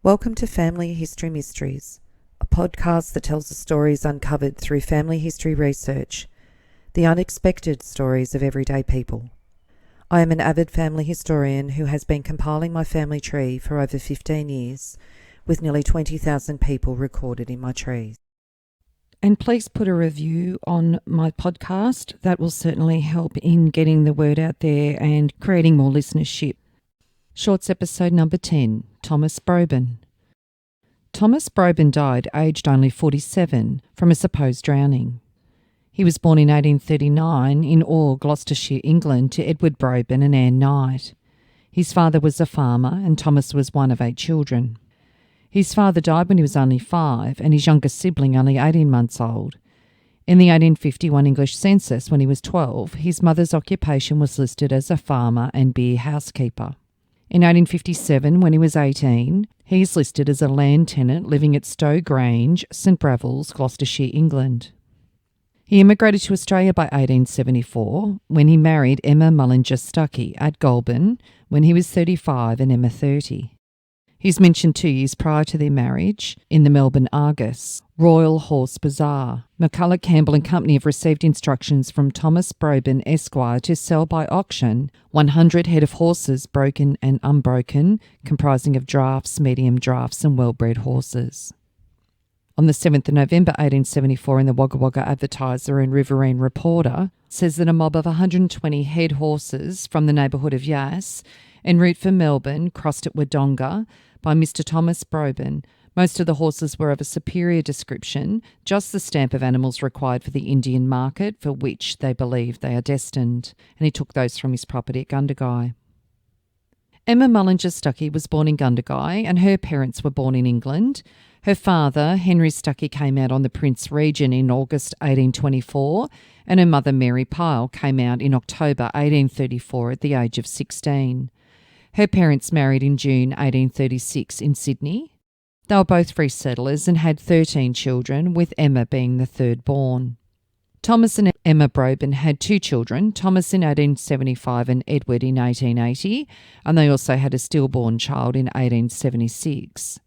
Welcome to Family History Mysteries, a podcast that tells the stories uncovered through family history research, the unexpected stories of everyday people. I am an avid family historian who has been compiling my family tree for over 15 years, with nearly 20,000 people recorded in my trees. And please put a review on my podcast. That will certainly help in getting the word out there and creating more listenership. Shorts episode number 10, Thomas Broban. Thomas Broban died aged only 47 from a supposed drowning. He was born in 1839 in Orr, Gloucestershire, England, to Edward Broban and Anne Knight. His father was a farmer and Thomas was one of 8 children. His father died when he was only 5 and his younger sibling only 18 months old. In the 1851 English census, when he was 12, his mother's occupation was listed as a farmer and beer housekeeper. In 1857, when he was 18, he is listed as a land tenant living at Stowe Grange, St Bravils, Gloucestershire, England. He immigrated to Australia by 1874 when he married Emma Mullinger Stuckey at Goulburn when he was 35 and Emma 30. He's mentioned 2 years prior to their marriage in the Melbourne Argus, Royal Horse Bazaar. McCulloch, Campbell and Company have received instructions from Thomas Broban Esquire to sell by auction 100 head of horses, broken and unbroken, comprising of drafts, medium drafts and well-bred horses. On the 7th of November 1874 in the Wagga Wagga Advertiser and Riverine Reporter says that a mob of 120 head horses from the neighbourhood of Yass en route for Melbourne crossed at Wodonga by Mr. Thomas Broban. Most of the horses were of a superior description, just the stamp of animals required for the Indian market for which they believe they are destined, and he took those from his property at Gundagai. Emma Mullinger Stuckey was born in Gundagai and her parents were born in England. Her father, Henry Stuckey, came out on the Prince Regent in August 1824 and her mother, Mary Pyle, came out in October 1834 at the age of 16. Her parents married in June 1836 in Sydney. They were both free settlers and had 13 children, with Emma being the third born. Thomas and Emma Broban had 2 children, Thomas in 1875 and Edward in 1880, and they also had a stillborn child in 1876.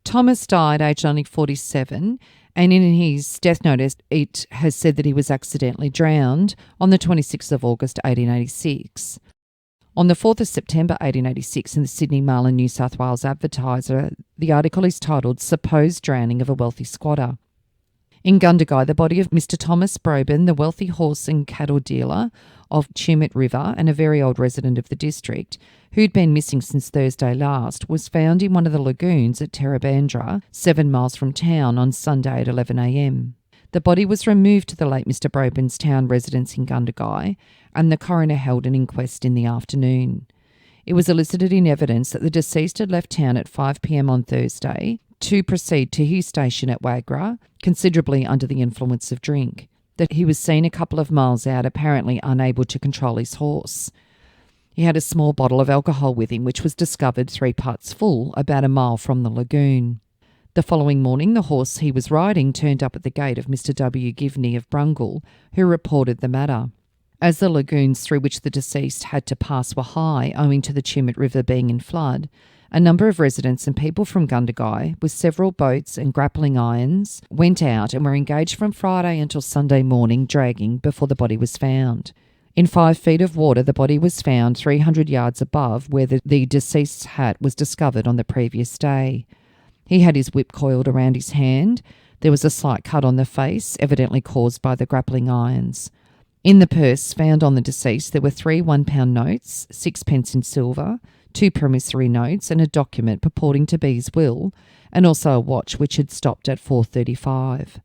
Thomas died aged only 47, and in his death notice it has said that he was accidentally drowned on the 26th of August 1886. On the 4th of September 1886 in the Sydney Mail and New South Wales Advertiser, the article is titled Supposed Drowning of a Wealthy Squatter. In Gundagai, the body of Mr. Thomas Broban, the wealthy horse and cattle dealer of Tumut River and a very old resident of the district, who'd been missing since Thursday last, was found in one of the lagoons at Tarranbandra, 7 miles from town, on Sunday at 11 a.m. The body was removed to the late Mr. Broban's town residence in Gundagai, and the coroner held an inquest in the afternoon. It was elicited in evidence that the deceased had left town at 5 p.m. on Thursday to proceed to his station at Wagra, considerably under the influence of drink, that he was seen a couple of miles out, apparently unable to control his horse. He had a small bottle of alcohol with him, which was discovered 3 parts full about a mile from the lagoon. The following morning, the horse he was riding turned up at the gate of Mr. W. Givney of Brungle, who reported the matter. As the lagoons through which the deceased had to pass were high, owing to the Tumut River being in flood, a number of residents and people from Gundagai, with several boats and grappling irons, went out and were engaged from Friday until Sunday morning dragging before the body was found. In 5 feet of water, the body was found 300 yards above where the deceased's hat was discovered on the previous day. He had his whip coiled around his hand. There was a slight cut on the face, evidently caused by the grappling irons. In the purse found on the deceased, there were 3 £1 notes, 6 pence in silver, 2 promissory notes, and a document purporting to be his will, and also a watch which had stopped at 4:35.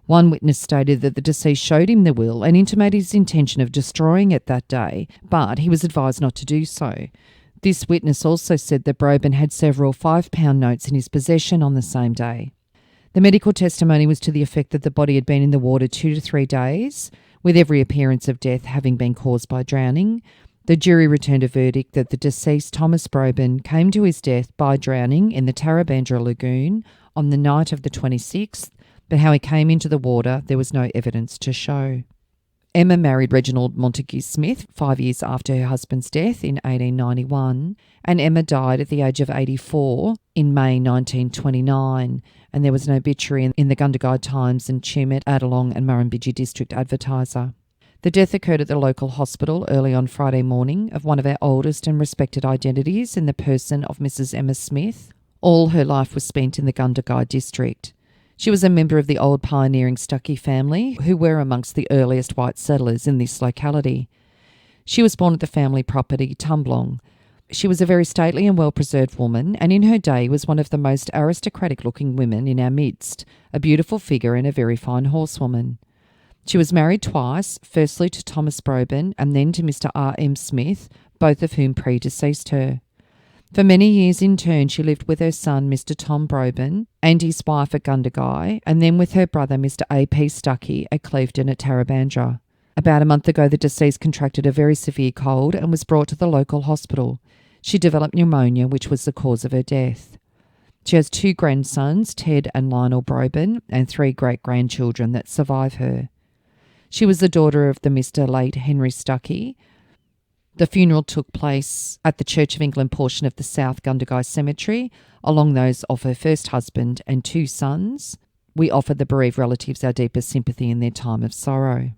One witness stated that the deceased showed him the will and intimated his intention of destroying it that day, but he was advised not to do so. This witness also said that Broban had several £5 notes in his possession on the same day. The medical testimony was to the effect that the body had been in the water 2 to 3 days, with every appearance of death having been caused by drowning. The jury returned a verdict that the deceased Thomas Broban came to his death by drowning in the Tarranbandra lagoon on the night of the 26th, but how he came into the water there was no evidence to show. Emma married Reginald Montague Smith 5 years after her husband's death in 1891, and Emma died at the age of 84 in May 1929, and there was an obituary in the Gundagai Times and Tumut, Adelong and Murrumbidgee District Advertiser. The death occurred at the local hospital early on Friday morning of one of our oldest and respected identities in the person of Mrs. Emma Smith. All her life was spent in the Gundagai district. She was a member of the old pioneering Stuckey family, who were amongst the earliest white settlers in this locality. She was born at the family property Tumblong. She was a very stately and well-preserved woman, and in her day was one of the most aristocratic-looking women in our midst, a beautiful figure and a very fine horsewoman. She was married twice, firstly to Thomas Broban and then to Mr. R. M. Smith, both of whom predeceased her. For many years in turn she lived with her son Mr. Tom Broban and his wife at Gundagai, and then with her brother Mr. A. P. Stuckey at Clevedon at Tarranbandra. About a month ago the deceased contracted a very severe cold and was brought to the local hospital. She developed pneumonia, which was the cause of her death. She has 2 grandsons, Ted and Lionel Broban, and 3 great-grandchildren that survive her. She was the daughter of the Mr. late Henry Stuckey. The funeral took place at the Church of England portion of the South Gundagai Cemetery, along those of her first husband and 2 sons. We offer the bereaved relatives our deepest sympathy in their time of sorrow.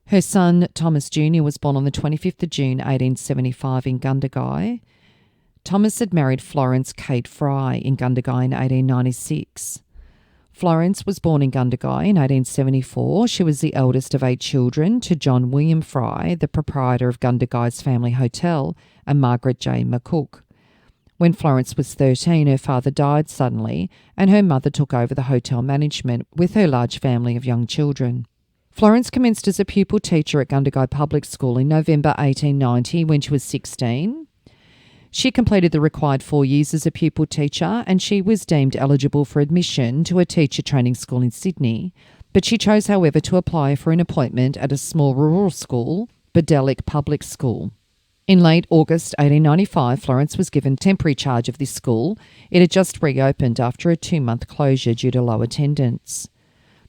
Her son, Thomas Jr., was born on the 25th of June 1875 in Gundagai. Thomas had married Florence Kate Fry in Gundagai in 1896. Florence was born in Gundagai in 1874. She was the eldest of 8 children to John William Fry, the proprietor of Gundagai's family hotel, and Margaret J. McCook. When Florence was 13, her father died suddenly, and her mother took over the hotel management with her large family of young children. Florence commenced as a pupil teacher at Gundagai Public School in November 1890 when she was 16. She completed the required 4 years as a pupil teacher, and she was deemed eligible for admission to a teacher training school in Sydney, but she chose, however, to apply for an appointment at a small rural school, Bedelic Public School. In late August 1895, Florence was given temporary charge of this school. It had just reopened after a 2-month closure due to low attendance.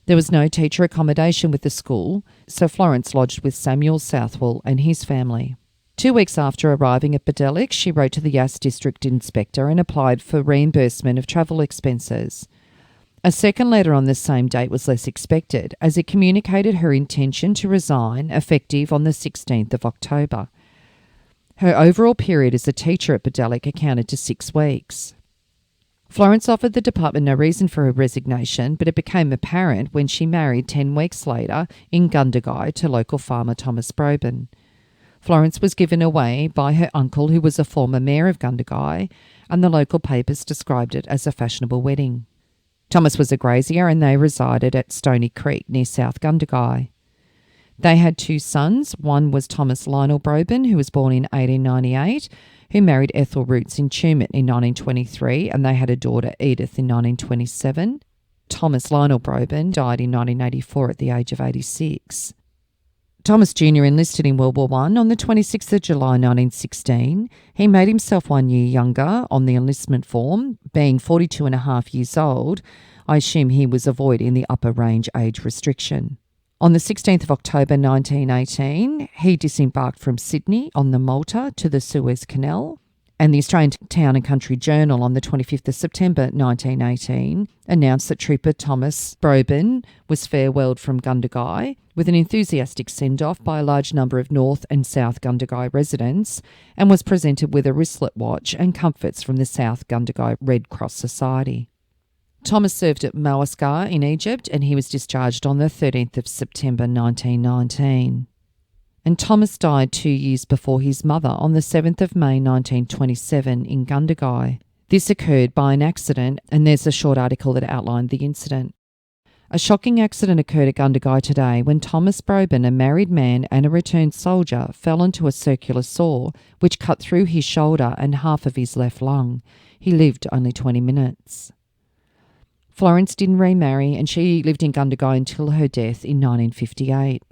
There was no teacher accommodation with the school, so Florence lodged with Samuel Southwell and his family. 2 weeks after arriving at Bedelic, she wrote to the Yass District Inspector and applied for reimbursement of travel expenses. A second letter on the same date was less expected, as it communicated her intention to resign, effective on the 16th of October. Her overall period as a teacher at Bedelic accounted to 6 weeks. Florence offered the department no reason for her resignation, but it became apparent when she married 10 weeks later in Gundagai to local farmer Thomas Broban. Florence was given away by her uncle, who was a former mayor of Gundagai, and the local papers described it as a fashionable wedding. Thomas was a grazier and they resided at Stony Creek near South Gundagai. They had 2 sons. One was Thomas Lionel Broban, who was born in 1898, who married Ethel Roots in Tumut in 1923, and they had a daughter, Edith, in 1927. Thomas Lionel Broban died in 1984 at the age of 86. Thomas Jr. enlisted in World War I on the 26th of July 1916. He made himself 1 year younger on the enlistment form. Being 42 and a half years old, I assume he was avoiding the upper range age restriction. On the 16th of October 1918, he disembarked from Sydney on the Malta to the Suez Canal, and the Australian Town and Country Journal on the 25th of September 1918 announced that Trooper Thomas Broban was farewelled from Gundagai with an enthusiastic send-off by a large number of North and South Gundagai residents, and was presented with a wristlet watch and comforts from the South Gundagai Red Cross Society. Thomas served at Wagra in Egypt, and he was discharged on the 13th of September 1919. And Thomas died 2 years before his mother on the 7th of May 1927 in Gundagai. This occurred by an accident, and there's a short article that outlined the incident. A shocking accident occurred at Gundagai today when Thomas Broban, a married man and a returned soldier, fell onto a circular saw which cut through his shoulder and half of his left lung. He lived only 20 minutes. Florence didn't remarry, and she lived in Gundagai until her death in 1958.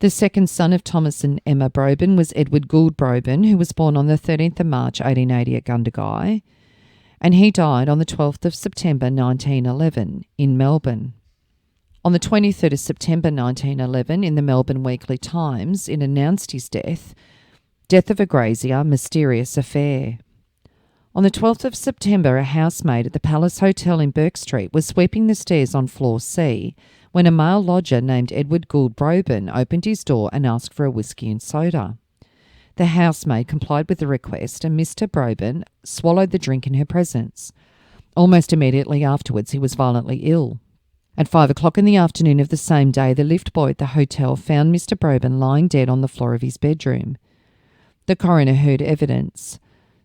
The second son of Thomas and Emma Broban was Edward Gould Broban, who was born on the 13th of March 1880 at Gundagai, and he died on the 12th of September 1911 in Melbourne. On the 23rd of September 1911, in the Melbourne Weekly Times, it announced his death of a grazier, mysterious affair. On the 12th of September, a housemaid at the Palace Hotel in Burke Street was sweeping the stairs on floor C when a male lodger named Edward Gould Broban opened his door and asked for a whiskey and soda. The housemaid complied with the request and Mr. Broban swallowed the drink in her presence. Almost immediately afterwards, he was violently ill. At 5 o'clock in the afternoon of the same day, the lift boy at the hotel found Mr. Broban lying dead on the floor of his bedroom. The coroner heard evidence.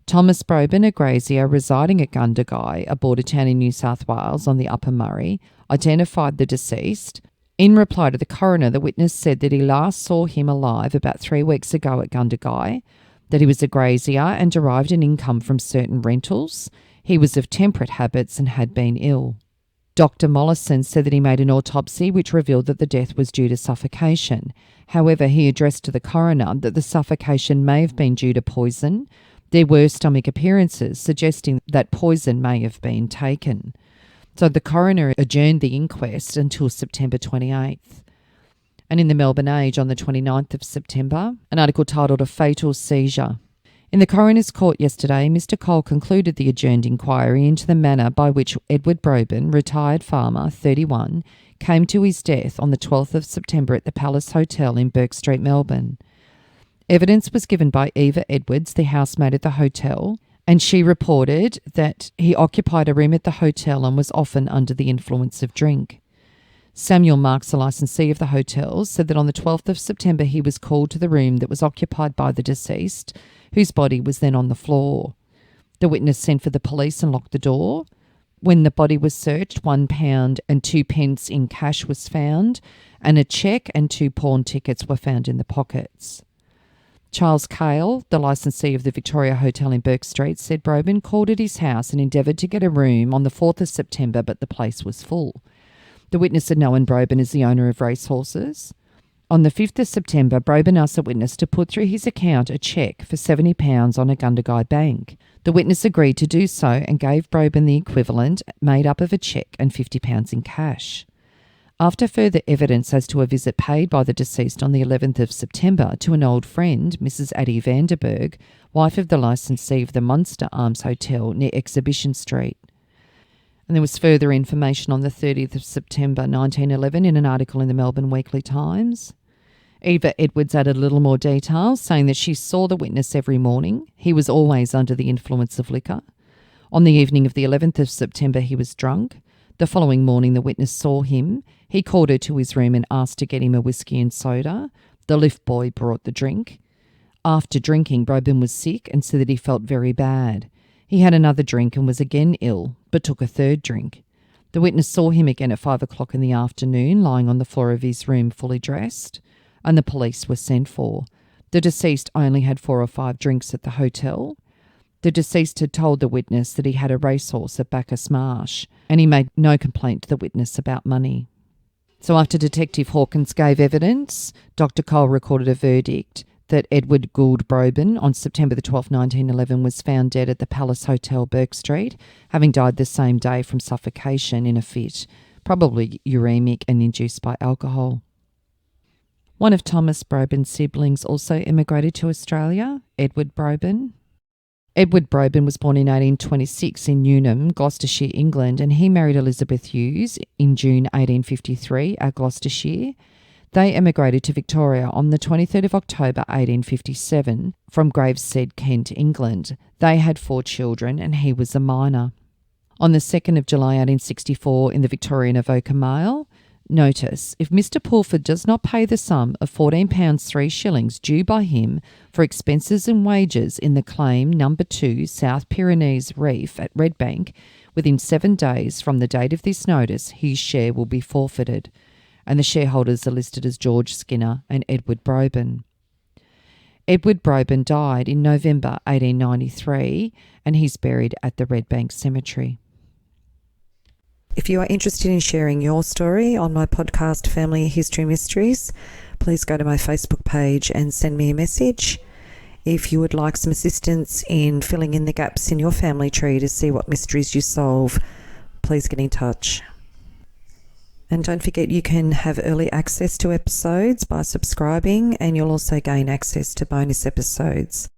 Thomas Broban, a grazier residing at Gundagai, a border town in New South Wales on the Upper Murray, identified the deceased. In reply to the coroner, the witness said that he last saw him alive about 3 weeks ago at Gundagai, that he was a grazier and derived an income from certain rentals. He was of temperate habits and had been ill. Dr. Mollison said that he made an autopsy which revealed that the death was due to suffocation. However, he addressed to the coroner that the suffocation may have been due to poison. There were stomach appearances suggesting that poison may have been taken. So the coroner adjourned the inquest until September 28th. And in the Melbourne Age on the 29th of September, an article titled A Fatal Seizure. In the coroner's court yesterday, Mr. Cole concluded the adjourned inquiry into the manner by which Edward Broban, retired farmer, 31, came to his death on the 12th of September at the Palace Hotel in Burke Street, Melbourne. Evidence was given by Eva Edwards, the housemaid at the hotel, and she reported that he occupied a room at the hotel and was often under the influence of drink. Samuel Marks, the licensee of the hotel, said that on the 12th of September he was called to the room that was occupied by the deceased, whose body was then on the floor. The witness sent for the police and locked the door. When the body was searched, £1 and 2 pence in cash was found, and a cheque and 2 pawn tickets were found in the pockets. Charles Cale, the licensee of the Victoria Hotel in Burke Street, said Broban called at his house and endeavoured to get a room on the 4th of September, but the place was full. The witness had known Broban as the owner of racehorses. On the 5th of September, Broban asked the witness to put through his account a cheque for £70 on a Gundagai bank. The witness agreed to do so and gave Broban the equivalent made up of a cheque and £50 in cash. After further evidence as to a visit paid by the deceased on the 11th of September to an old friend, Mrs. Addie Vanderberg, wife of the licensee of the Munster Arms Hotel near Exhibition Street. And there was further information on the 30th of September 1911 in an article in the Melbourne Weekly Times. Eva Edwards added a little more detail, saying that she saw the witness every morning. He was always under the influence of liquor. On the evening of the 11th of September, he was drunk. The following morning, the witness saw him. He called her to his room and asked to get him a whiskey and soda. The lift boy brought the drink. After drinking, Broban was sick and said that he felt very bad. He had another drink and was again ill, but took a third drink. The witness saw him again at 5 o'clock in the afternoon, lying on the floor of his room fully dressed, and the police were sent for. The deceased only had 4 or 5 drinks at the hotel. The deceased had told the witness that he had a racehorse at Bacchus Marsh, and he made no complaint to the witness about money. So after Detective Hawkins gave evidence, Dr. Cole recorded a verdict that Edward Gould Broban on September the 12th, 1911 was found dead at the Palace Hotel, Burke Street, having died the same day from suffocation in a fit, probably uremic and induced by alcohol. One of Thomas Broban's siblings also emigrated to Australia, Edward Broban. Edward Broban was born in 1826 in Newnham, Gloucestershire, England, and he married Elizabeth Hughes in June 1853 at Gloucestershire. They emigrated to Victoria on the 23rd of October 1857 from Gravesend, Kent, England. They had 4 children and he was a minor. On the 2nd of July 1864 in the Victorian Avoca Mail, notice, if Mr. Pulford does not pay the sum of £14 3 due by him for expenses and wages in the claim No. 2 South Pyrenees Reef at Redbank within 7 days from the date of this notice, his share will be forfeited. And the shareholders are listed as George Skinner and Edward Broban. Edward Broban died in November 1893 and he's buried at the Redbank Cemetery. If you are interested in sharing your story on my podcast Family History Mysteries, please go to my Facebook page and send me a message. If you would like some assistance in filling in the gaps in your family tree to see what mysteries you solve, please get in touch. And don't forget you can have early access to episodes by subscribing, and you'll also gain access to bonus episodes.